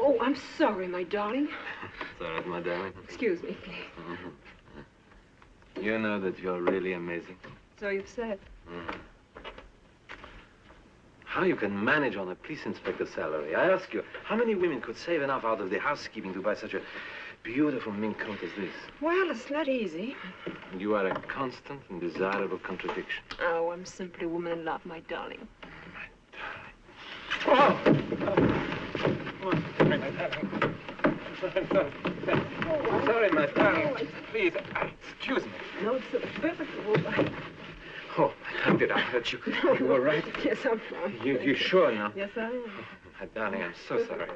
Oh, I'm sorry, my darling. It's all right, my darling. Excuse me, please. You know that you're really amazing. So you've said. How you can manage on a police inspector salary? I ask you, how many women could save enough out of their housekeeping to buy such a beautiful mink coat as this? Well, it's not easy. You are a constant and desirable contradiction. Oh, I'm simply a woman in love, my darling. Oh! Sorry, my darling. I'm sorry, my darling. Please, excuse me. No, it's perfect. Oh, how did I hurt you? You all right? Yes, I'm fine. You sure now? Yes, I am. My darling, I'm so sorry.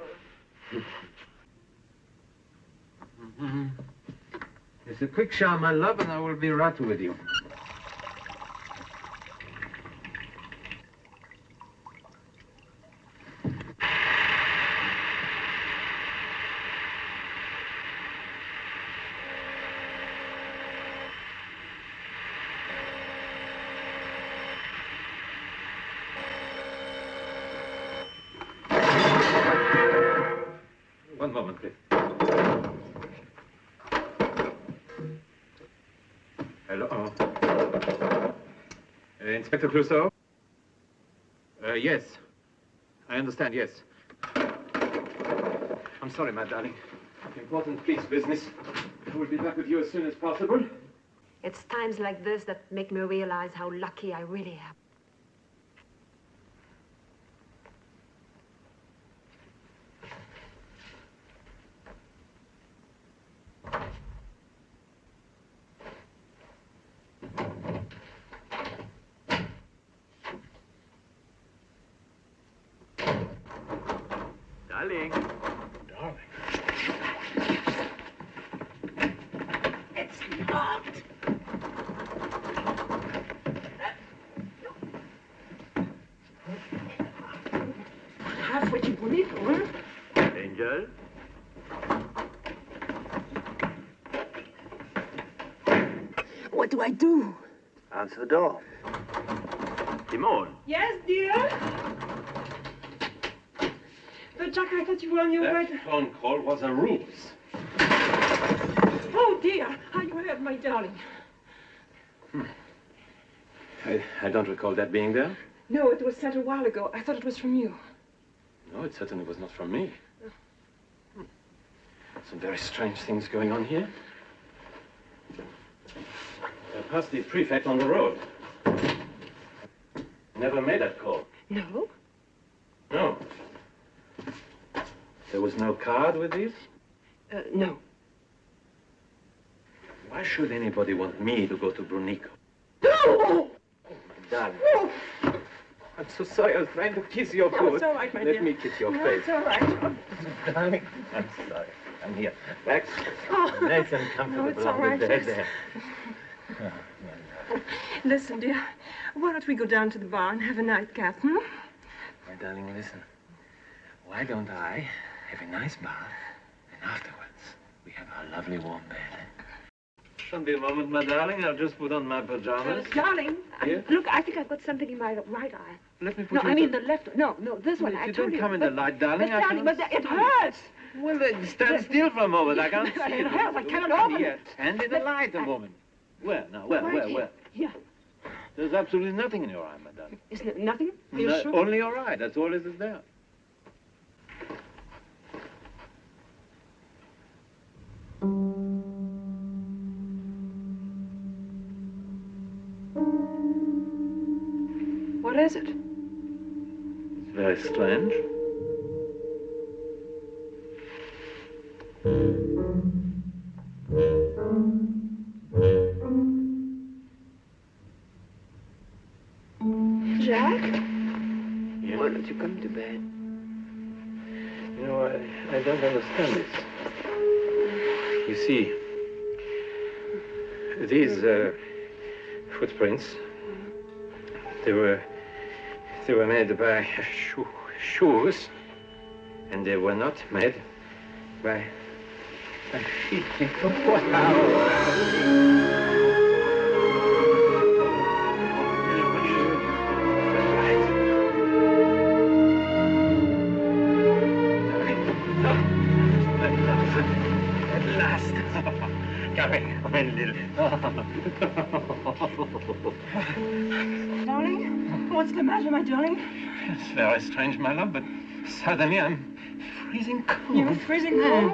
It's a quick shower, my love, and I will be right with you. One moment, please. Hello. Inspector Clouseau? Yes. I understand, yes. I'm sorry, my darling. Important police business. I will be back with you as soon as possible. It's times like this that make me realize how lucky I really am. Darling. Darling. It's locked. Halfway to Bonito, huh? Angel? What do I do? Answer the door. Simone. Yes, dear? But Jack, I thought you were on your way. That phone call was a ruse. Oh, dear. How you heard, my darling. I don't recall that being there. No, it was sent a while ago. I thought it was from you. No, it certainly was not from me. Some very strange things going on here. I passed the prefect on the road. Never made that call. No? No. There was no card with these? No. Why should anybody want me to go to Brunico? No! Oh, my darling. No! I'm so sorry. I was trying to kiss your foot. No, it's all right, my dear. Let me kiss your No, face. it's all right. Darling, I'm sorry. I'm here. Back. Oh. Nice and comfortable. No, it's all on right, the bed yes. there. Listen, dear, why don't we go down to the bar and have a nightcap, hmm? My darling, listen. Why don't I have a nice bath, and afterwards we have our lovely warm bed? Shouldn't be a moment, my darling. I'll just put on my pajamas. Darling, Yes? look, I think I've got something in my right eye. Let me put No, you I in mean the left. No, this one. If I you told don't you. come in the light, darling, I darling, cannot but it see. hurts. Well, then stand still for a moment. I can't see It you. hurts. I cannot Look open here. it. Stand in the light a moment. Where now? Where? Right Where? here. Where? Yeah. There's absolutely nothing in your eye, my darling. Isn't it nothing? Are you sure? Only your eye. That's all that is there. What is it? It's very strange. Jack? Yes? Why don't you come to bed? You know, I don't understand this. You see, these footprints, they were made by shoes, and they were not made by feet. Wow. splendid. Darling, what's the matter, my darling? It's very strange, my love, but suddenly I'm freezing cold. You're freezing cold?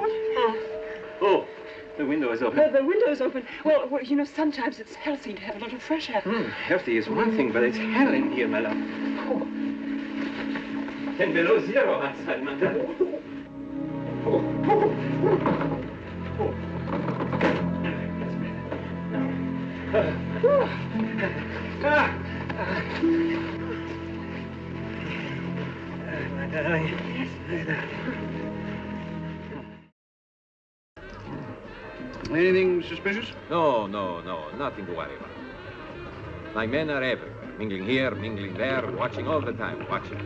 Oh, the window is open. The window's open. Well, you know, sometimes it's healthy to have a little fresh air. Healthy is one thing, but it's hell in here, my love. Oh. 10 below zero outside, my darling. My darling. Yes. Anything suspicious? No, nothing to worry about. My men are everywhere, mingling here, mingling there, watching all the time, watching.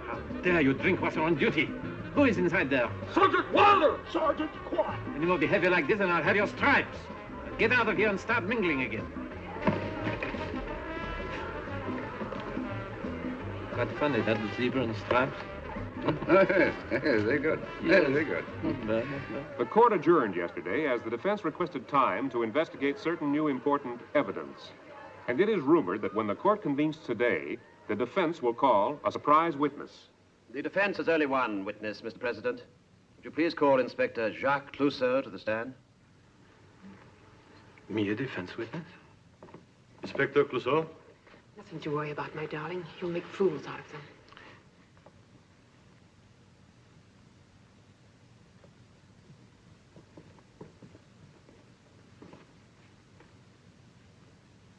How dare you drink what's on duty? Who is inside there? Sergeant Wilder! Sergeant, quiet! And you will behave like this and I'll have your stripes. Get out of here and start mingling again. Quite funny, that zebra and stripes. Yes, they're good. Yes, they're good. Not bad. The court adjourned yesterday as the defense requested time to investigate certain new important evidence. And it is rumored that when the court convenes today, the defense will call a surprise witness. The defense has only one witness, Mr. President. Would you please call Inspector Jacques Clouseau to the stand? Me a defense witness? Inspector Clouseau? Nothing to worry about, my darling. You'll make fools out of them.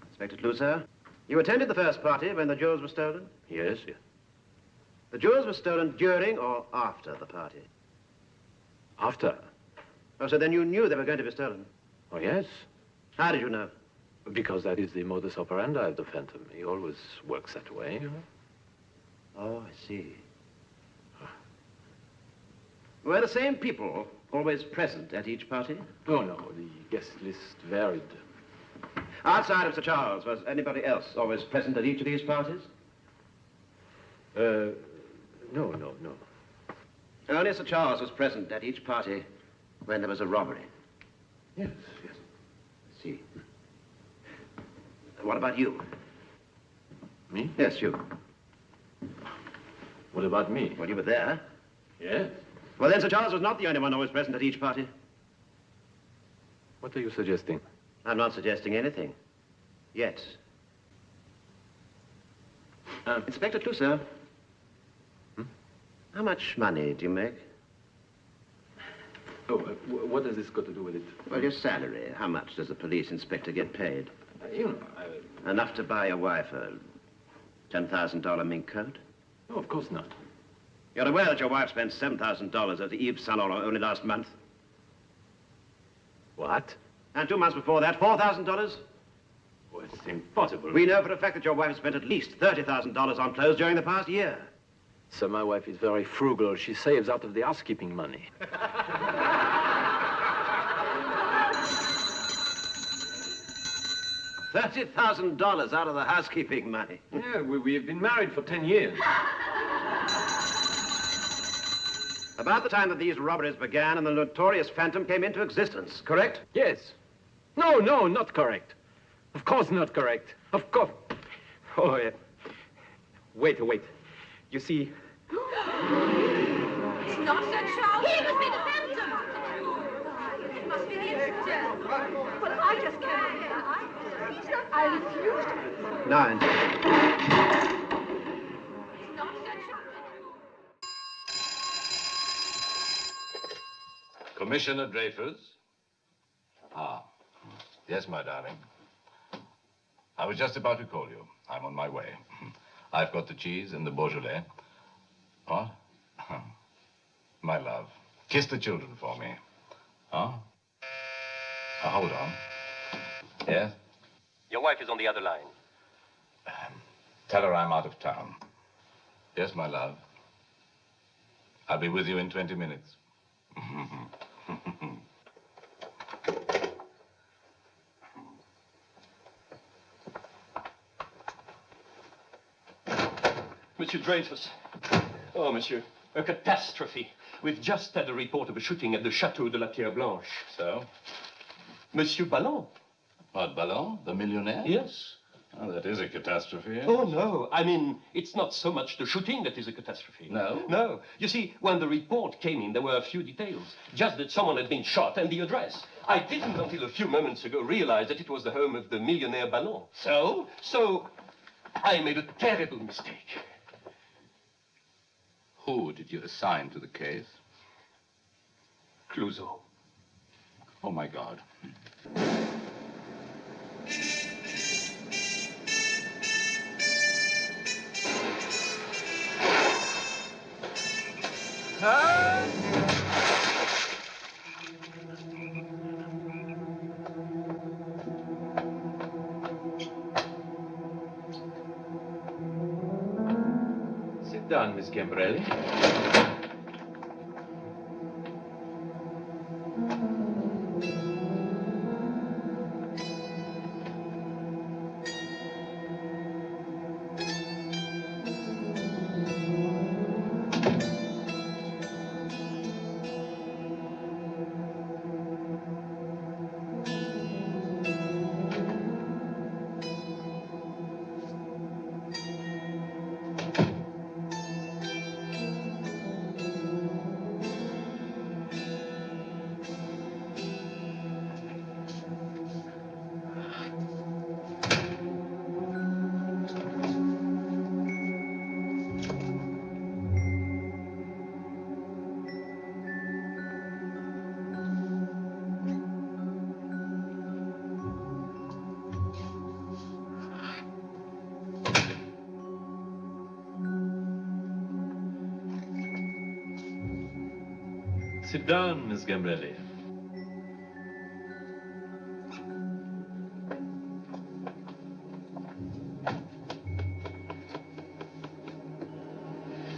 Inspector Clouseau, you attended the first party when the jewels were stolen? Yes. The jewels were stolen during or after the party? After? Oh, so then you knew they were going to be stolen? Oh, yes. How did you know? Because that is the modus operandi of the Phantom. He always works that way, you know. Oh, I see. Were the same people always present at each party? Oh, no, the guest list varied. Outside of Sir Charles, was anybody else always present at each of these parties? No. Only Sir Charles was present at each party when there was a robbery. Yes. I see. What about you? Me? Yes, you. What about me? Well, you were there. Yes. Well, then Sir Charles was not the only one always present at each party. What are you suggesting? I'm not suggesting anything. Yet. Inspector Clouseau. How much money do you make? Oh, what has this got to do with it? Well, your salary. How much does a police inspector get paid? You know, Enough to buy your wife a $10,000 mink coat? No, of course not. You're aware that your wife spent $7,000 at the Yves Salon only last month? What? And 2 months before that, $4,000? Oh, it's impossible. We know for a fact that your wife has spent at least $30,000 on clothes during the past year. So my wife is very frugal. She saves out of the housekeeping money. $30,000 out of the housekeeping money. Yeah, we've been married for 10 years. About the time that these robberies began and the notorious Phantom came into existence, correct? Yes. No, not correct. Of course not correct. Of course. Oh, yeah. Wait. You see... It's not Sir Charles. He must be the Phantom. It must be the inspector. But I just can't. I refuse to. Nine. It's not Sir Charles. Commissioner Dreyfus? Ah, yes, my darling. I was just about to call you. I'm on my way. I've got the cheese and the Beaujolais. What? My love, kiss the children for me. Huh? Hold on. Yes? Your wife is on the other line. Tell her I'm out of town. Yes, my love. I'll be with you in 20 minutes. Monsieur Dreyfus. Oh, monsieur. A catastrophe. We've just had a report of a shooting at the Château de la Pierre Blanche. So? Monsieur Ballon? What, Ballon? The millionaire? Yes. Oh, that is a catastrophe. Yes? Oh, no. I mean, it's not so much the shooting that is a catastrophe. No? No. You see, when the report came in, there were a few details. Just that someone had been shot and the address. I didn't, until a few moments ago, realize that it was the home of the millionaire Ballon. So, I made a terrible mistake. Who did you assign to the case? Clouseau. Oh, my God. Sit down, Miss Gambrelli. Sit down, Miss Gambrelli.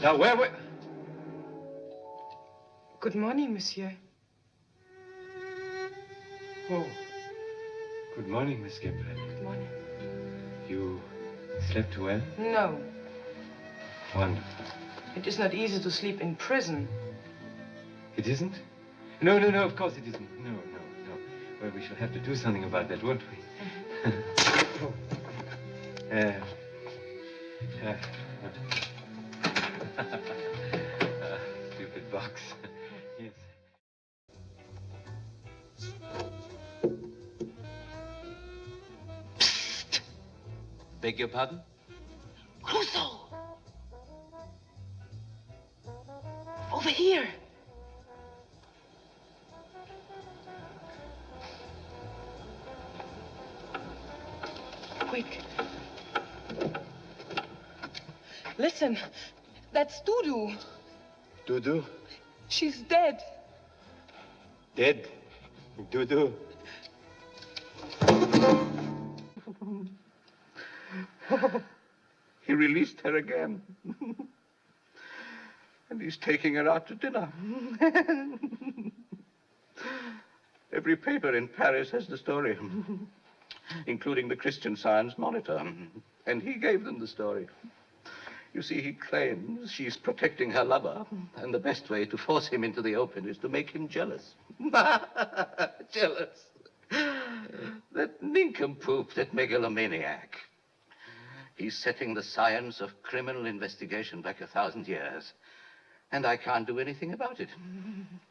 Now, where were... Good morning, monsieur. Oh. Good morning, Miss Gambrelli. Good morning. You slept well? No, Wonderful. it is not easy to sleep in prison. It isn't? No, of course it isn't. No. Well, we shall have to do something about that, won't we? Stupid box. Yes. Psst! Beg your pardon? Clouseau! Over here! Quick. Listen, that's Dudu. Dudu? She's dead. Dead? Dudu? He released her again. And he's taking her out to dinner. Every paper in Paris has the story, including the Christian Science Monitor. And he gave them the story. You see, he claims she's protecting her lover, and the best way to force him into the open is to make him jealous. Jealous. That nincompoop, that megalomaniac. He's setting the science of criminal investigation back 1,000 years. And I can't do anything about it.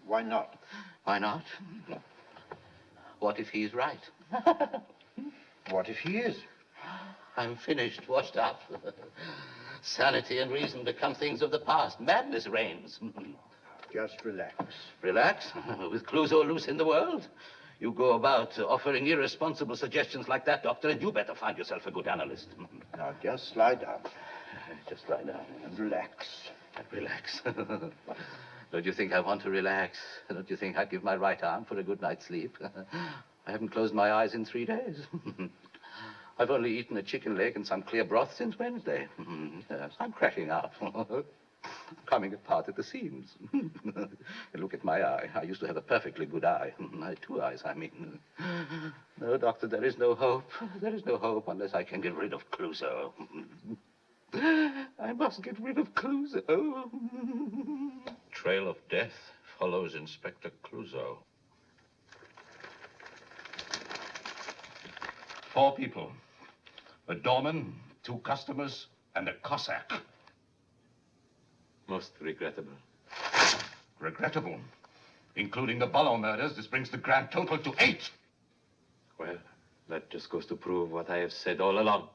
Why not? Why not? What if he's right? What if he is? I'm finished, washed up. Sanity and reason become things of the past. Madness reigns. Just relax. Relax? With Clouseau loose in the world? You go about offering irresponsible suggestions like that, Doctor, and you better find yourself a good analyst. Now, just lie down. Just lie down. And relax. Relax. Don't you think I want to relax? Don't you think I'd give my right arm for a good night's sleep? I haven't closed my eyes in 3 days. I've only eaten a chicken leg and some clear broth since Wednesday. Yes, I'm cracking up. Coming apart at the seams. Look at my eye. I used to have a perfectly good eye. I had 2 eyes, I mean. No, Doctor, there is no hope. There is no hope unless I can get rid of Clouseau. I must get rid of Clouseau. Trail of death follows Inspector Clouseau. 4 people. A doorman, 2 customers, and a Cossack. Most regrettable. Regrettable. Including the Ballon murders, this brings the grand total to 8. Well, that just goes to prove what I have said all along.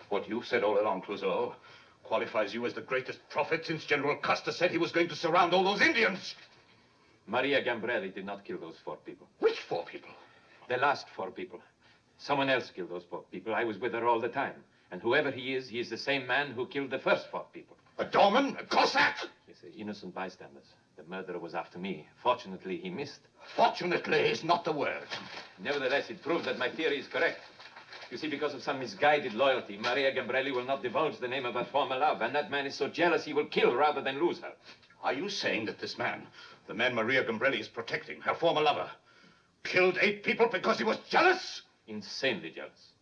What you've said all along, Clouseau, qualifies you as the greatest prophet since General Custer said he was going to surround all those Indians. Maria Gambrelli did not kill those 4 people. Which 4 people? The last 4 people. Someone else killed those 4 people. I was with her all the time. And whoever he is the same man who killed the first 4 people. A doorman? A Cossack? He's innocent bystanders. The murderer was after me. Fortunately, he missed. Fortunately is not the word. Nevertheless, it proves that my theory is correct. You see, because of some misguided loyalty, Maria Gambrelli will not divulge the name of her former love, and that man is so jealous he will kill rather than lose her. Are you saying that this man, the man Maria Gambrelli is protecting, her former lover, killed 8 people because he was jealous? Insanely jealous.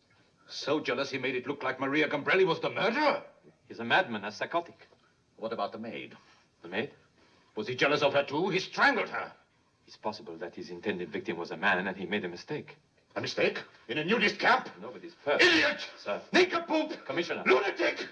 So jealous he made it look like Maria Gambrelli was the murderer? He's a madman, a psychotic. What about the maid? The maid? Was he jealous of her too? He strangled her. It's possible that his intended victim was a man and he made a mistake. A mistake? In a nudist camp? Nobody's perfect. Idiot! Sir. Nincompoop! Commissioner. Lunatic!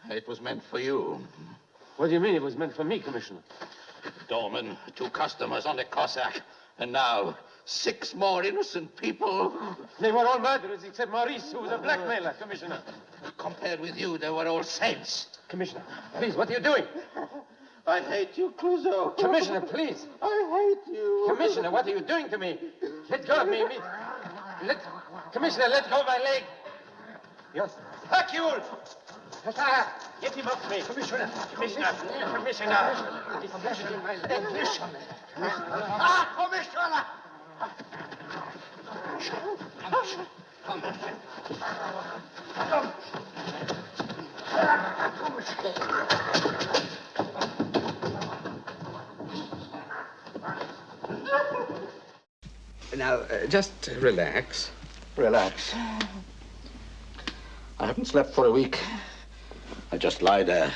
It was meant for you. What do you mean it was meant for me, Commissioner? Doorman, 2 customers on a Cossack, and now 6 more innocent people. They were all murderers except Maurice, who was a blackmailer, Commissioner. Compared with you, they were all saints. Commissioner, please, what are you doing? I hate you, Clouseau. Commissioner, please. I hate you. Commissioner, what are you doing to me? Let go of me. Commissioner, let go of my leg. Yes. Hercule! Get him off me. Commissioner. Commissioner. Commissioner. Commissioner. My leg. Commissioner. Commissioner! Now, just relax. Relax. I haven't slept for a week. I just lie there,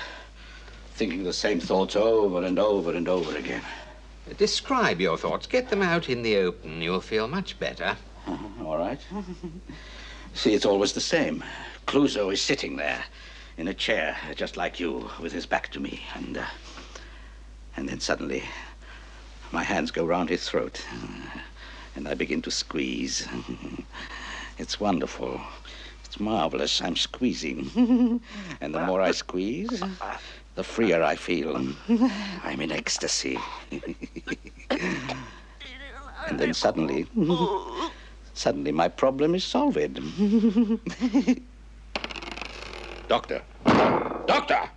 thinking the same thoughts over and over and over again. Describe your thoughts. Get them out in the open. You'll feel much better. All right. See, it's always the same. Clouseau is sitting there in a chair, just like you, with his back to me. And then suddenly, my hands go round his throat, and I begin to squeeze. It's wonderful. It's marvelous. I'm squeezing. And the more I squeeze, the freer I feel. I'm in ecstasy. And then suddenly my problem is solved. Doctor! Doctor!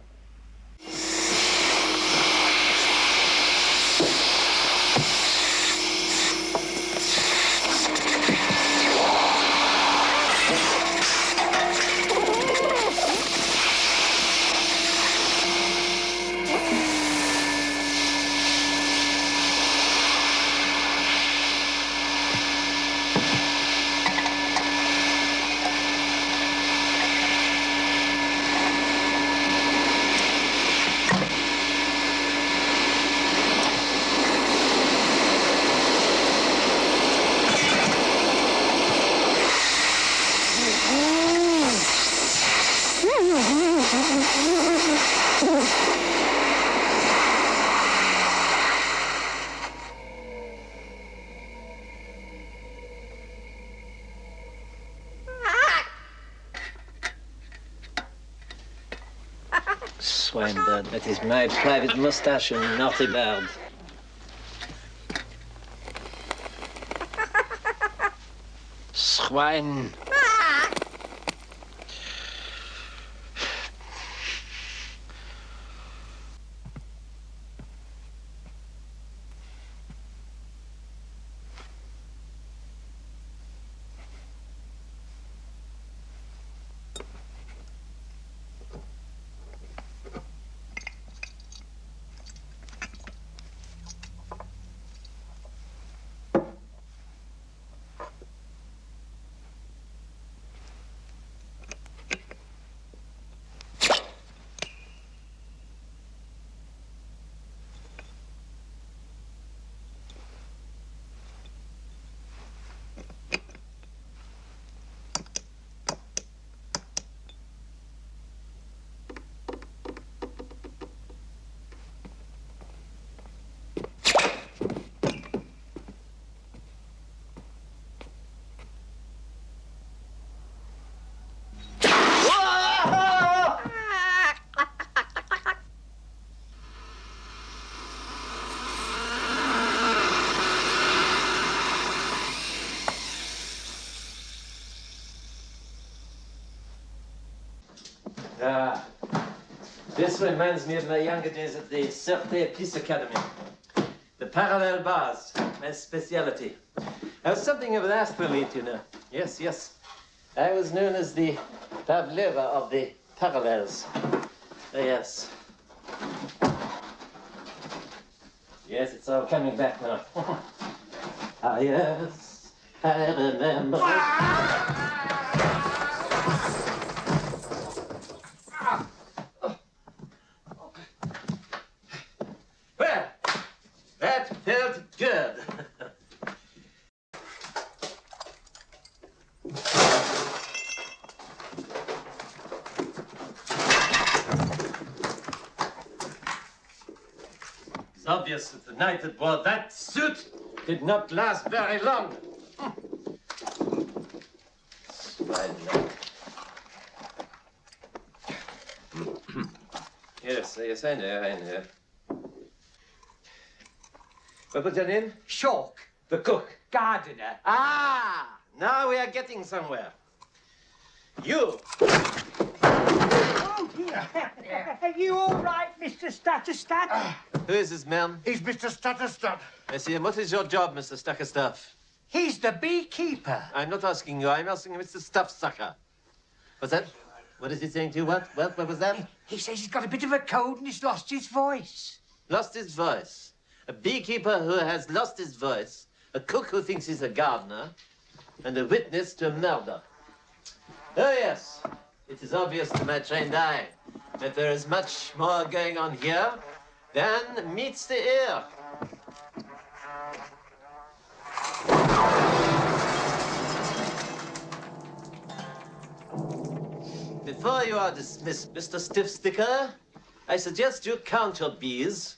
Swinebird. That is my private mustache and naughty bird. Swine. This reminds me of my younger days at the Certé Peace Academy. The parallel bars, my speciality. I was something of an athlete, you know. Yes, yes. I was known as the Pavlova of the parallels. Yes. Yes, it's all coming back now. Ah, yes, I remember. Well, that felt good. It's obvious that the night that wore that suit did not last very long. Yes, yes, I know. What was your name? Shawk. The cook. Gardener. Ah! Now we are getting somewhere. You! Oh, dear. Are you all right, Mr. Stutterstat? Who is this man? He's Mr. Stutterstat. I see. And what is your job, Mr. Stuckerstuff? He's the beekeeper. I'm not asking you. I'm asking Mr. Stuffsucker. What's that? What is he saying to you? What was that? He says he's got a bit of a cold and he's lost his voice. Lost his voice. A beekeeper who has lost his voice. A cook who thinks he's a gardener. And a witness to a murder. Oh, yes. It is obvious to my trained eye that there is much more going on here than meets the ear. Before you are dismissed, Mr. Stiffsticker, I suggest you count your bees.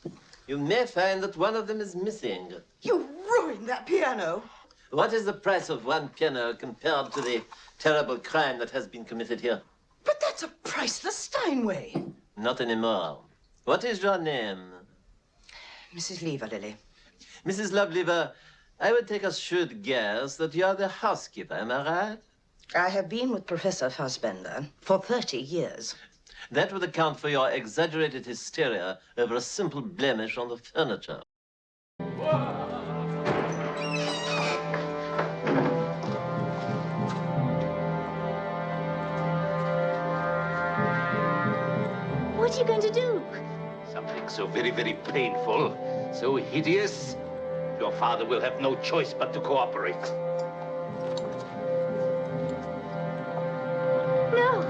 You may find that one of them is missing. You ruined that piano. What is the price of one piano compared to the terrible crime that has been committed here? But that's a priceless Steinway. Not anymore. What is your name? Mrs. Lever, Lily. Mrs. Lovelever, I would take a shrewd guess that you are the housekeeper, am I right? I have been with Professor Fassbender for 30 years. That would account for your exaggerated hysteria over a simple blemish on the furniture. What are you going to do? Something so very, very painful, so hideous, your father will have no choice but to cooperate. No.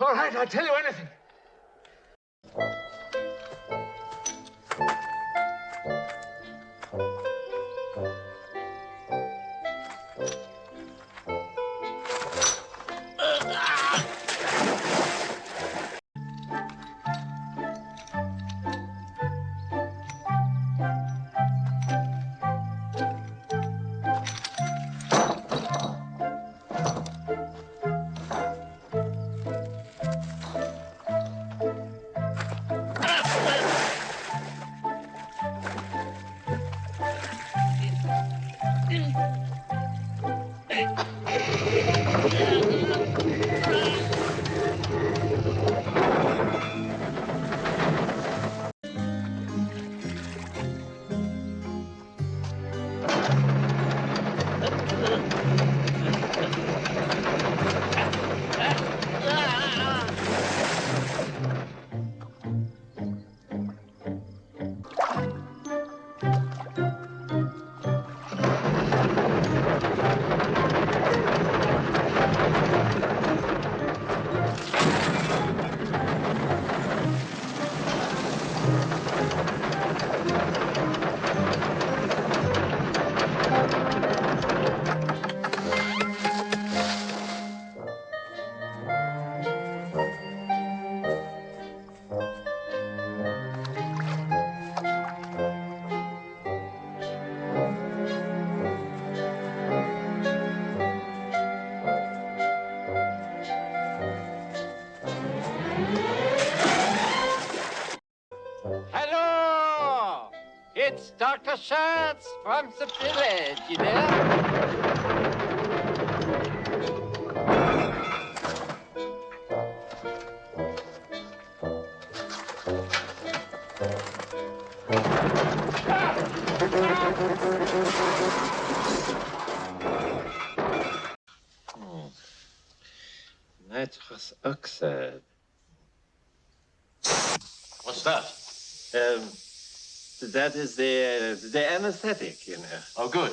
All right, I'll tell you anything. It's Dr. Schertz from the village, you know? Nitrous oxide. What's that? That is the anesthetic, you know. Oh, good.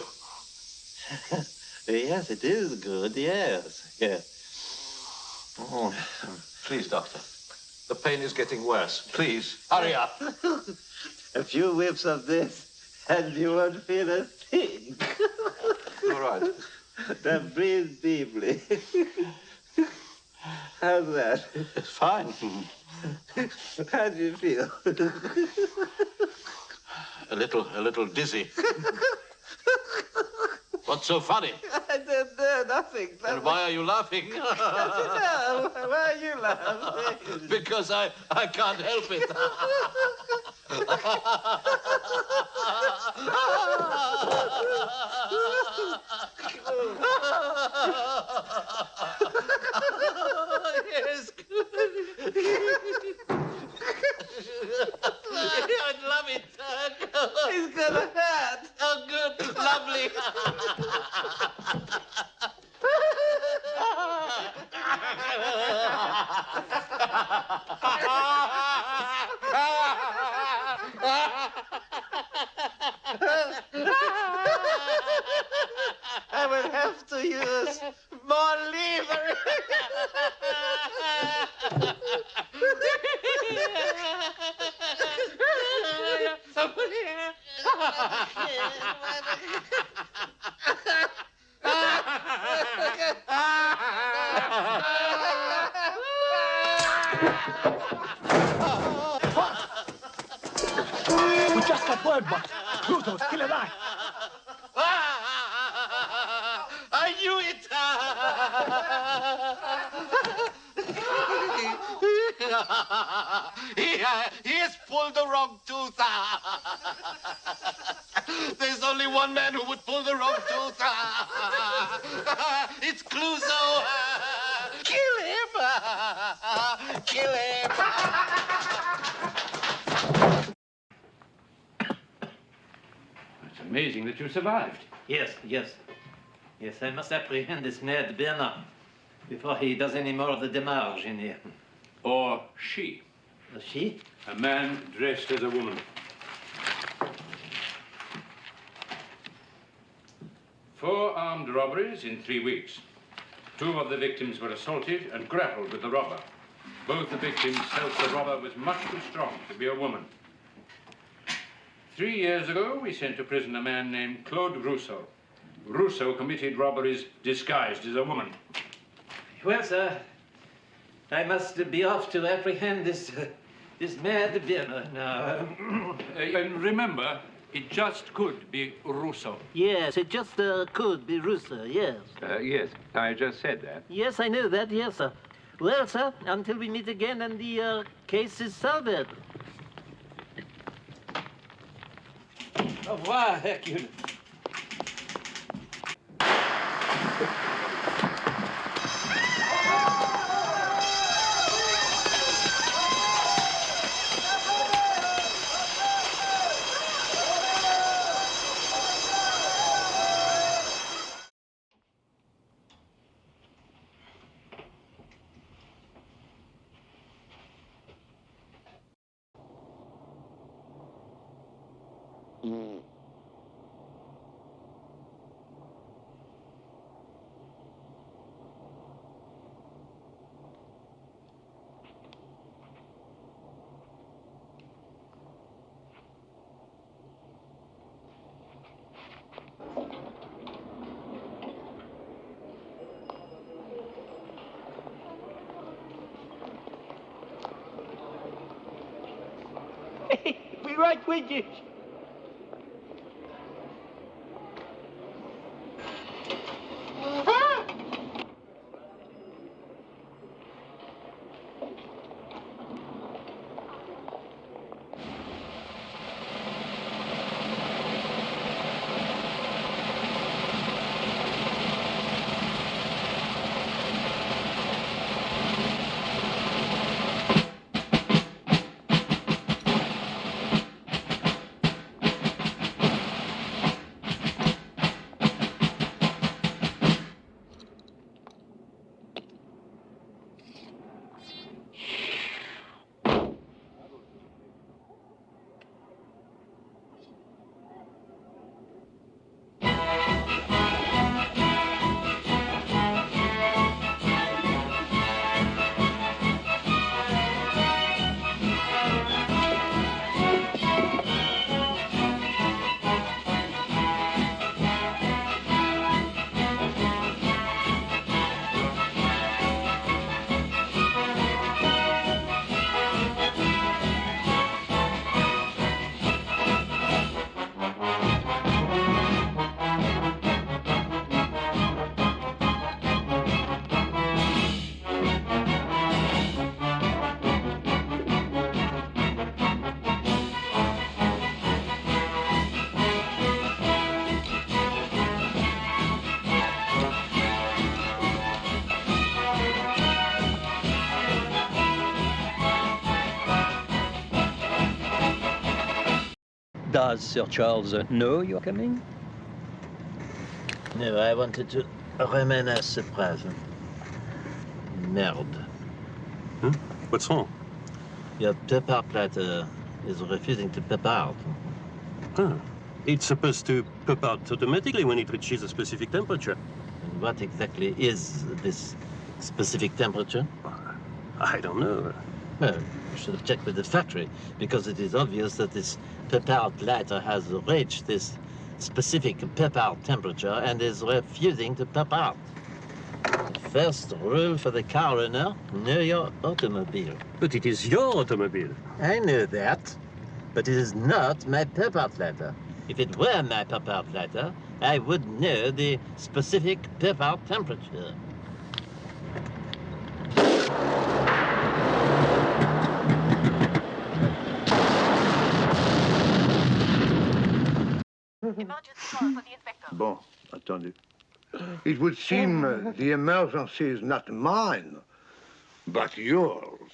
Yes, it is good, yes. Yes. Oh, please, doctor. The pain is getting worse. Please, hurry up. A few whiffs of this, and you won't feel a thing. All right. Now breathe deeply. How's that? Fine. How do you feel? A little dizzy. What's so funny? I don't know, nothing. And why are you laughing? Why are you laughing? Because I can't help it. Yes, I'd love it. It's gonna hurt. Oh, good. Lovely. I will have to use more lever. We just got word, boss. Pluto's still alive. I knew it. He has pulled the wrong tooth. There's only one man who would pull the wrong tooth. It's Clouseau. Kill him. Kill him. It's amazing that you survived. Yes. Yes, I must apprehend this mad Bernard before he does any more of the démarche in here. Or she. She? A man dressed as a woman. 4 armed robberies in 3 weeks. 2 of the victims were assaulted and grappled with the robber. Both the victims felt the robber was much too strong to be a woman. 3 years ago, we sent to prison a man named Claude Rousseau. Rousseau committed robberies disguised as a woman. Well, sir, I must be off to apprehend this mad Bernard now. And remember, it just could be Rousseau. Yes, it just could be Rousseau, yes. Yes, I just said that. Yes, I know that, yes, sir. Well, sir, until we meet again and the case is solved. Au revoir, Hercule. Be right with you. Does Sir Charles know you're coming? No, I wanted to remain a surprise. Merde. Huh? What's wrong? Your pepper platter is refusing to pep out. Huh. It's supposed to pop out automatically when it reaches a specific temperature. And what exactly is this specific temperature? I don't know. Well, you should have checked with the factory, because it is obvious that this pep-out lighter has reached this specific pep-out temperature and is refusing to pep out. The first rule for the car owner, know your automobile. But it is your automobile. I know that, but it is not my pep-out lighter. If it were my pep-out lighter, I would know the specific pep-out temperature. Bon, attendez. It would seem the emergency is not mine, but yours.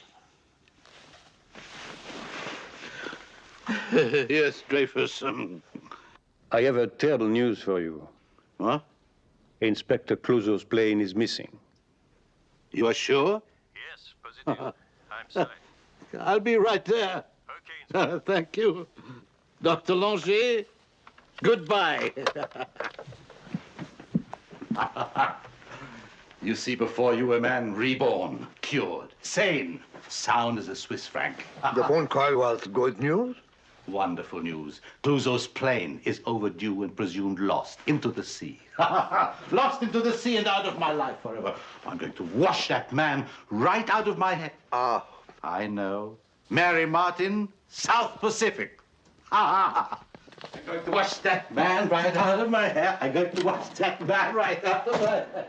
Yes, Dreyfus. I have a terrible news for you. Huh? Inspector Clouseau's plane is missing. You are sure? Yes, positive. I'm sorry. I'll be right there. Okay. Thank you. Dr. Langer, goodbye. You see before you a man reborn, cured, sane, sound as a Swiss franc. The phone call was good news? Wonderful news. Clouseau's plane is overdue and presumed lost into the sea. Lost into the sea and out of my life forever. I'm going to wash that man right out of my head. Ah. I know. Mary Martin, South Pacific. I'm going to wash that man right out of my hair. I'm going to wash that man right out of my hair.